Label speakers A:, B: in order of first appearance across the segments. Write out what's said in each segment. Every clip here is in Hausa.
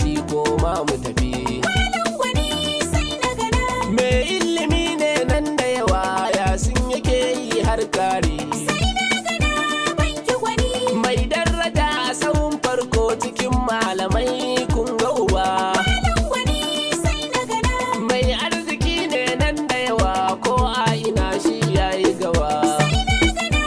A: shi ko ma mu tafi.
B: Malam gwani sai na gana.
A: Me ilimi ne nan da yawa Yasin yake yi har kari.
B: Sai na gana banki gwani.
A: Mai daraja a sahun farko cikin malamai kun ga uba.
B: Malam gwani sai na gana.
A: Mai arziki ne nan da yawa ko a ina shi yayi gaba.
B: Sai na gana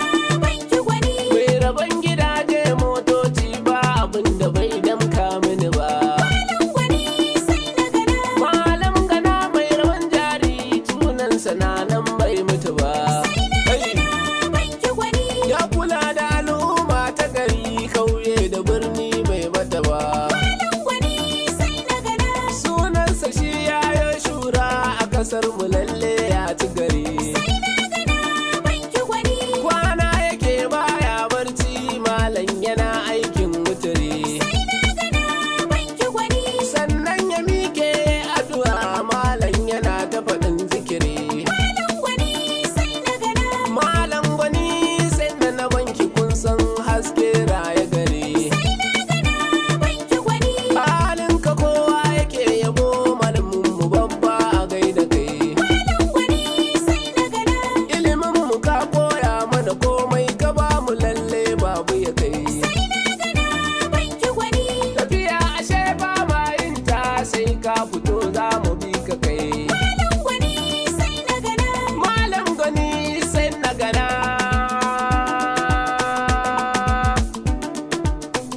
B: banki gwani.
A: Mai rabon gidaje motoci ba abin da bai damka mini ba.
B: Malam gwani sai na gana.
A: Malam gana mai rabon jari tunansa na nan bai mutu ba.
B: Sai na gana banki gwani.
A: Ya kula da al'umma ta gari kauye da birni bai bata ba.
B: Malam gwani sai na gana.
A: Sunansa shi yayo shura a kasar mu lalle ya ci gari.
B: Sai na gana banki gwani.
A: Kwana yake baya barci malam yana aikin wuturi.
B: Sai na gana banki gwani.
A: Sannan ya mike addu'a malam yana ta faɗin zikiri.
B: Malam gwani sai na gana.
A: Malam gwani sai na banki kun san haske raye gari.
B: Sai na gana banki gwani.
A: Halinka kowa yake yabo malamin mu babba a gaida kai.
B: Malam gwani sai na gana.
A: Ilimin mu ka koya mana komai ka ba mu lalle babu ya kai.
B: Sai na gana banki gwani.
A: Tafiya ashe ba ma yin ta sai ka fito za mu bi ka kai.
B: Malam gwani sai na gana.
A: Malam gwani sai na gana.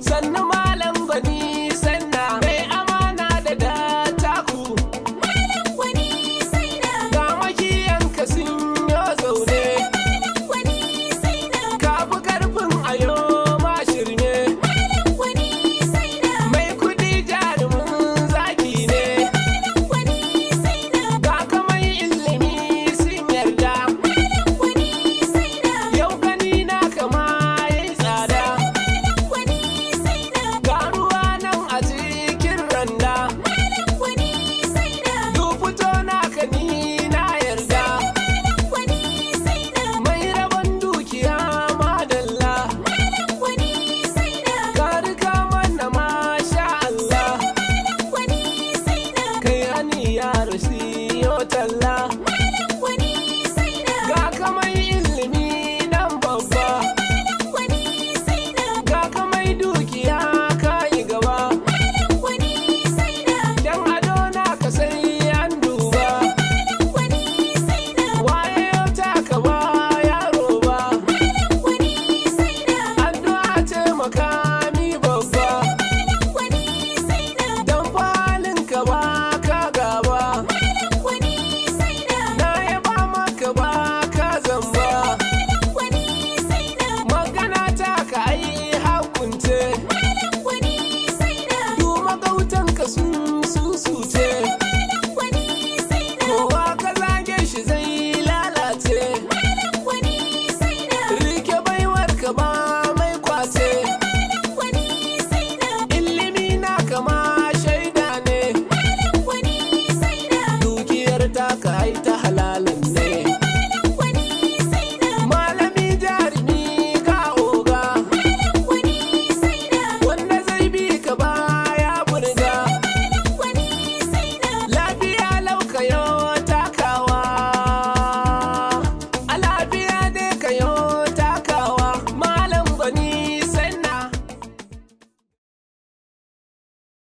A: Sannu malam gwani sai na mai amana da dattaku.
B: Malam gwani sai na.
A: Ga makiyanka sun yo zaune.
B: Malam gwani sai na.
A: Kafi karfin ayo ma shirme.
B: Malam gwani sai na.
A: Mai kudi jarumin zaki ne.
B: Malam gwani sai na.
A: Ga kamar ilimi sun yarda.
B: Malam gwani sai na.
A: Yau gani na kama yayi tsada.
B: Malam gwani sai na.
A: Ga ruwa nan a cikin randa.
B: Malam gwani sai na.
A: Du fito naka ni na yarda.
B: Malam gwani sai na.
A: Mai rabon dukiya madalla.
B: Malam gwani sai na.
A: Ka riga mana masha Allah.
B: Malam gwani sai na.
A: Kai ani ya rasi yo talla.
B: Malam gwani sai na.
A: Ga kamar ilimi nan babba.
B: Malam gwani sai na.
A: Ga kamar dukiya ka yi gaba.
B: Malam gwani sai na.
A: Dan ado naka sai an duba.
B: Malam gwani sai na.
A: Waye yau taka ba yaro ba.
B: Malam gwani sai na.
A: Addu'a ce makami babba.
B: Malam gwani sai na.
A: Dan falinka ba ka gaba.
B: Malam gwani sai na.
A: Na yaba maka ba ka zamba.
B: Malam gwani sai na.
A: Magana ta ka ai hakunce.
B: Malam gwani sai na.
A: Du magautanka sun